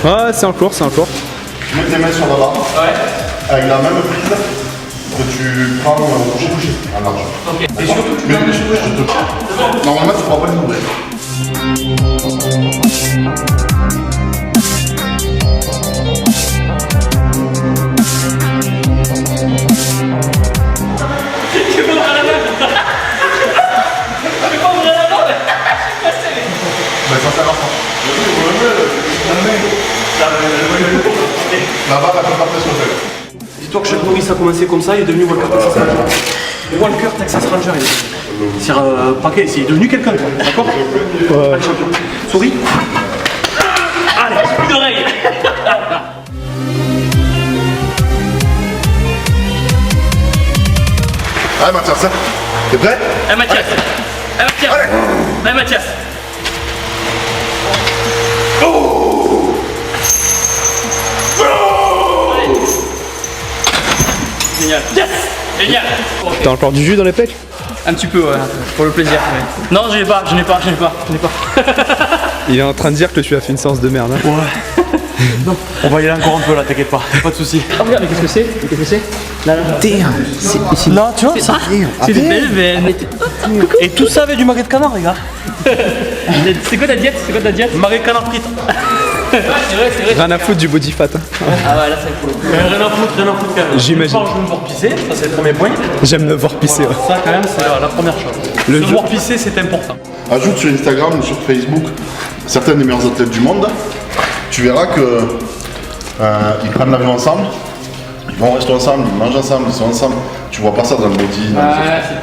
Ouais, c'est en cours, c'est en cours. Tu mets tes mains sur la barre. Ouais. Avec la même prise que tu prends au coucher en large. Ok. Et surtout, tu mets les cheveux. Normalement, tu ne pourras pas les ouvrir. Là-bas, la préparation se fait. Dis-toi que Chuck Norris a commencé comme ça, il est devenu Walker Texas Ranger. Walker Texas Ranger, c'est paquet, il est devenu quelqu'un, d'accord? Ouais. Allez, champion. Souris. Allez, coup d'oreille. Allez, Mathias, t'es prêt? Allez, Mathias. Allez, Mathias. Allez, Mathias. Génial. Yes. Génial. T'as encore du jus dans les pecs? Un petit peu, ouais, pour le plaisir. Ouais. Non, je n'ai pas. Il est en train de dire que tu as fait une séance de merde. Hein. Ouais. Non, on va y aller encore un peu là, t'inquiète pas de soucis. Oh, regarde, mais qu'est-ce que c'est? Là, là. C'est ici. Là, tu vois ça? C'est des belles veines. Et tout ça avec du magret de canard, les gars. C'est quoi ta diète? Magret de canard frites. Ouais, c'est vrai. Rien à foutre du body fat. Hein. Ah ouais, là c'est cool. Rien à foutre quand même. J'imagine. Je vais me voir pisser, ça c'est le premier point. J'aime me voir pisser. Voilà, ça quand même c'est la première chose. Se voir pisser c'est important. Ajoute sur Instagram ou sur Facebook certains des meilleurs athlètes du monde. Tu verras que ils prennent l'avion ensemble, ils vont au resto ensemble, ils mangent ensemble, ils sont ensemble. Tu vois pas ça dans le body.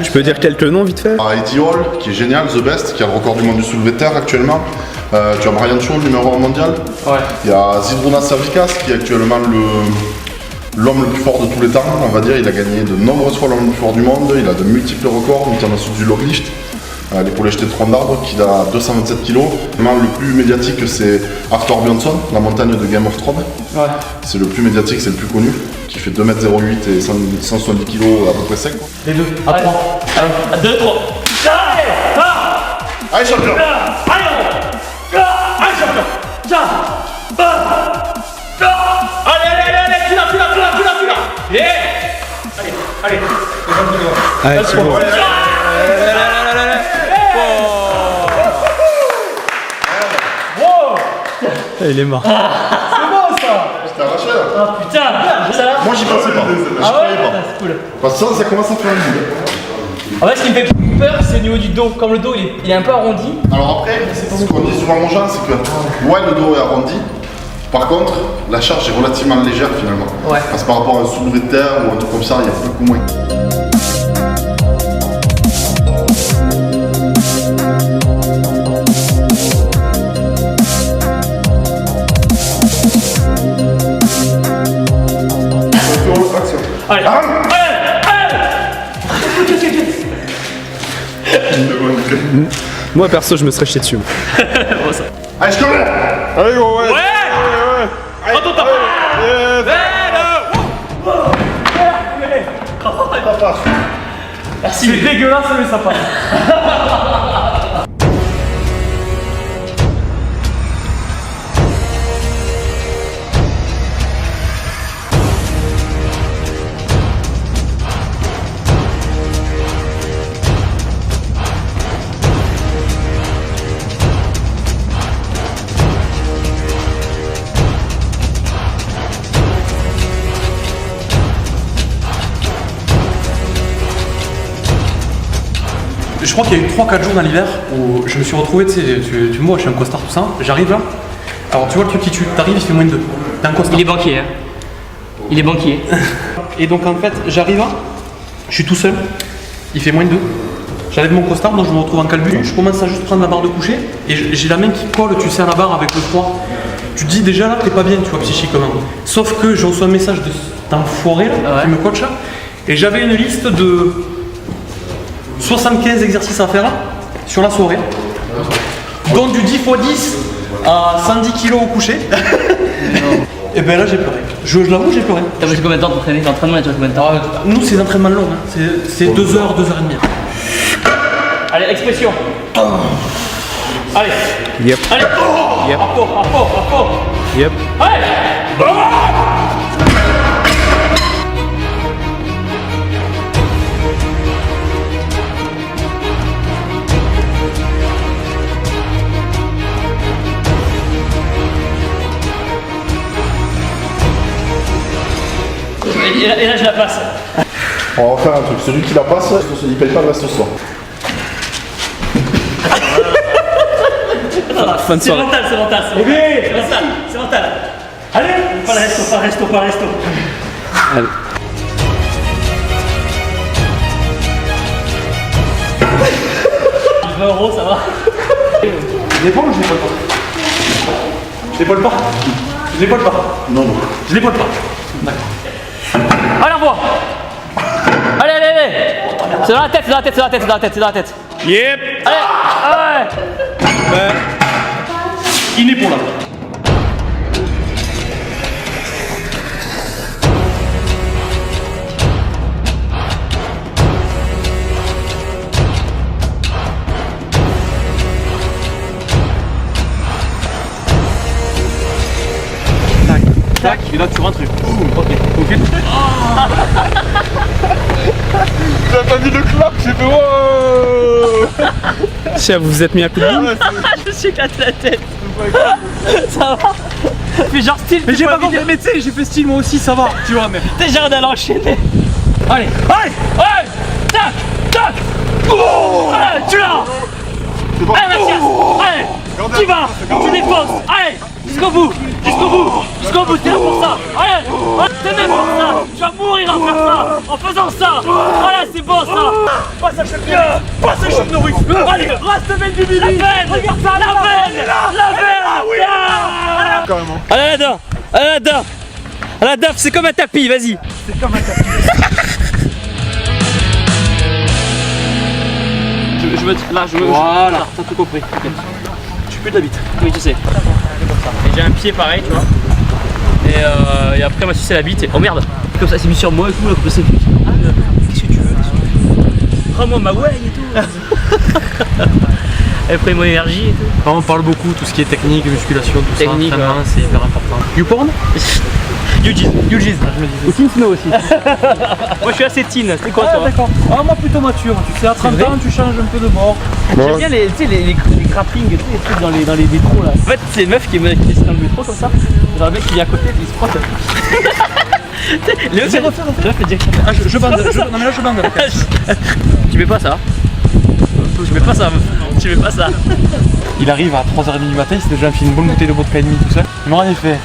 Je peux dire quelques noms vite fait? Eddie Hall, qui est génial, The Best, qui a le record du monde du soulevé de terre actuellement. Tu as Brian Shaw, numéro 1 mondial. Ouais. Il y a Zydrunas Savickas, qui est actuellement l'homme le plus fort de tous les temps. On va dire, il a gagné de nombreuses fois l'homme le plus fort du monde. Il a de multiples records, notamment sur du loglift. L'épaule jetée de tronc d'arbre, qui a 227 kg. Le plus médiatique, c'est Arthur Bjornsson, la montagne de Game of Thrones. Ouais. C'est le plus médiatique, c'est le plus connu, qui fait 2m08 et 170 kg à peu près sec. Les deux, à 3. À 2, 3. Allez, champion! Allez, champion! Tiens! Allez, tu l'as! Allez! Allez, c'est bon. Il est mort. C'est bon ça! J'étais arraché là. Ah putain! Moi j'y pensais pas. Ah ouais? C'est cool. Parce que ça commence à faire une boule. En fait, ce qui me fait peur, c'est au niveau du dos. Comme le dos il est un peu arrondi. Alors après, ce qu'on dit souvent aux gens, c'est que ouais, le dos est arrondi. Par contre, la charge est relativement légère finalement. Ouais. Parce que par rapport à un soulevé de terre ou un truc comme ça, il y a beaucoup moins. Allez! Moi perso, je me serais chié dessus. Allez, je connais! Allez, gros, ouais! Prends ton temps! Merci! C'est dégueulasse, mais ça passe! Je crois qu'il y a eu 3-4 jours dans l'hiver où je me suis retrouvé, tu sais, moi je suis un costard tout ça, j'arrive là, alors tu vois le truc qui tue, t'arrives il fait moins de 2, t'es un costard. Il est banquier, hein. Il est banquier. Et donc en fait, j'arrive là, je suis tout seul, il fait moins de 2, j'enlève mon costard, donc je me retrouve en calbut, je commence à juste prendre la barre de coucher, et j'ai la main qui colle, tu sais, à la barre avec le froid. Tu te dis déjà là, t'es pas bien, tu vois, psychiquement. Sauf que je reçois un message de cet enfoiré là, qui me coach là, et j'avais une liste de 75 exercices à faire sur la soirée. Dont du 10 x 10 à 110 kg au coucher. Et ben là j'ai pleuré. Je l'avoue, j'ai pleuré. T'as passé combien de temps d'entraîner? L'entraînement il a duré combien de temps? Nous c'est des entraînements longs, hein. C'est 2 heures, 2 heures et demie. Allez, expression. Allez. Yep. Allez. Yep. Rapport. Yep. Allez. Et là je la passe. On va faire un truc, celui qui la passe, il paye pas le reste au soir. Fin de C'est soirée. mental. C'est mental. Allez. Pas le resto. Allez. €20, ça va. Je l'épaule ou je l'épaule pas? Je l'épaule pas. Je l'épaule pas. Non. Je l'épaule pas. D'accord. Allez, envoie. Allez. C'est dans la tête. Yep. Allez. Il est pour là. Tac, et là tu rentres et boum, ok. T'as pas mis le clap, j'ai fait wow. Tiens, vous vous êtes mis à coup de boule. Je me suis éclaté la tête. Ça va. Mais genre style. Mais j'ai pas compris, mais tu sais, j'ai fait style moi aussi, ça va, tu vois, mais. T'es genre d'aller enchaîner. Allez. Tac. Allez, tu l'as. Allez Mathias. Allez. Tu vas. Tu défonces. Allez. Jusqu'au bout, t'es là pour ça. Allez, t'es né pour ça. Tu vas mourir à faire ça, en faisant ça. Voilà, c'est bon ça. Passe à chaque Norris. Allez, reste belle du midi. La veine, regarde ça, la veine. Carrément. Allez la daf, c'est comme un tapis, vas-y. Voilà, t'as tout compris. Tu peux de la bite. Oui, tu sais. Et j'ai un pied pareil, tu vois. Et après, moi, sucer la bite. Oh merde, comme ça, c'est mis sur moi et tout, là, comme ça, c'est plus. Qu'est-ce que tu veux? Prends-moi ma way et tout. Elle prend mon énergie et tout. On parle beaucoup, tout ce qui est technique, musculation, tout Technique, ça. Entraînement, c'est hyper important. YouPorn? Yujiz. Je me disais. Ou Teen Snow aussi. Moi, je suis assez teen. C'est quoi, toi? D'accord. Ah, moi plutôt mature. Tu sais, à 30 ans, tu changes un peu de bord. J'aime bien les grapplings, tu sais, les trucs dans les métros là. En fait, c'est une meuf qui est dans le métro comme ça. Genre le mec qui vient à côté, il se frotte. Léo, c'est refaire. Ah, je bande. Non, mais là, je bande. Tu mets pas ça. Tu mets pas ça. Il arrive à 3h30 du matin, il s'est déjà fait une bonne bouteille de vodka et demi tout seul. Il m'a rien fait.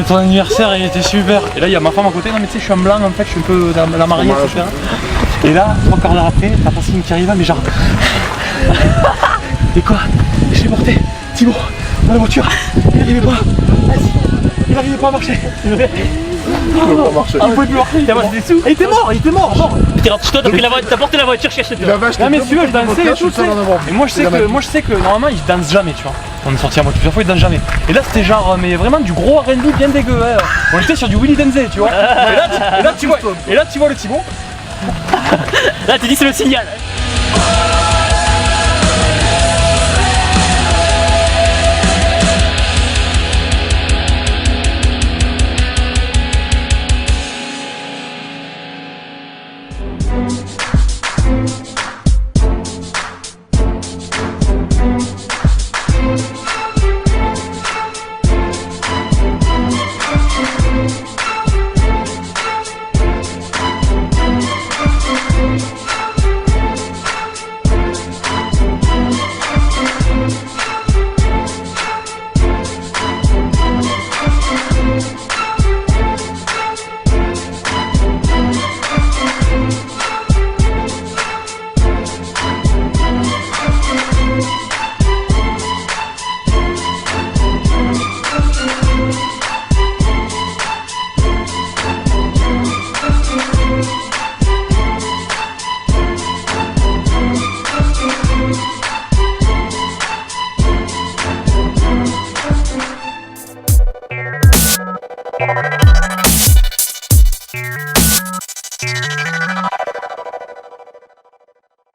Ton anniversaire il était super. Et là il y a ma femme à côté, non mais tu sais je suis en blanc en fait, je suis un peu la mariée, etc. Et là, 3 quarts d'heure après, t'as Francine qui arrive, mais genre. Et quoi? Je l'ai porté, Thibaut, dans la voiture. Il n'arrivait pas. Il n'arrivait pas à marcher. Il peut pas marcher. Il pouvait plus marcher. Il était mort, mort. T'es rentré chez toi, t'as porté la voiture chercher Il avait acheté Non mais deux si tu veux, je bouteilles de dansais vodka, et tout, je suis seul en avoir bu. et moi je sais que normalement il danse jamais, tu vois. On est sorti à moitié plusieurs fois, il danse jamais. Et là c'était genre, mais vraiment du gros R&B bien dégueu. Hein. On était sur du Willy Denzé, tu vois. Et là tu vois le Thibaut. Là, tu dis c'est le signal.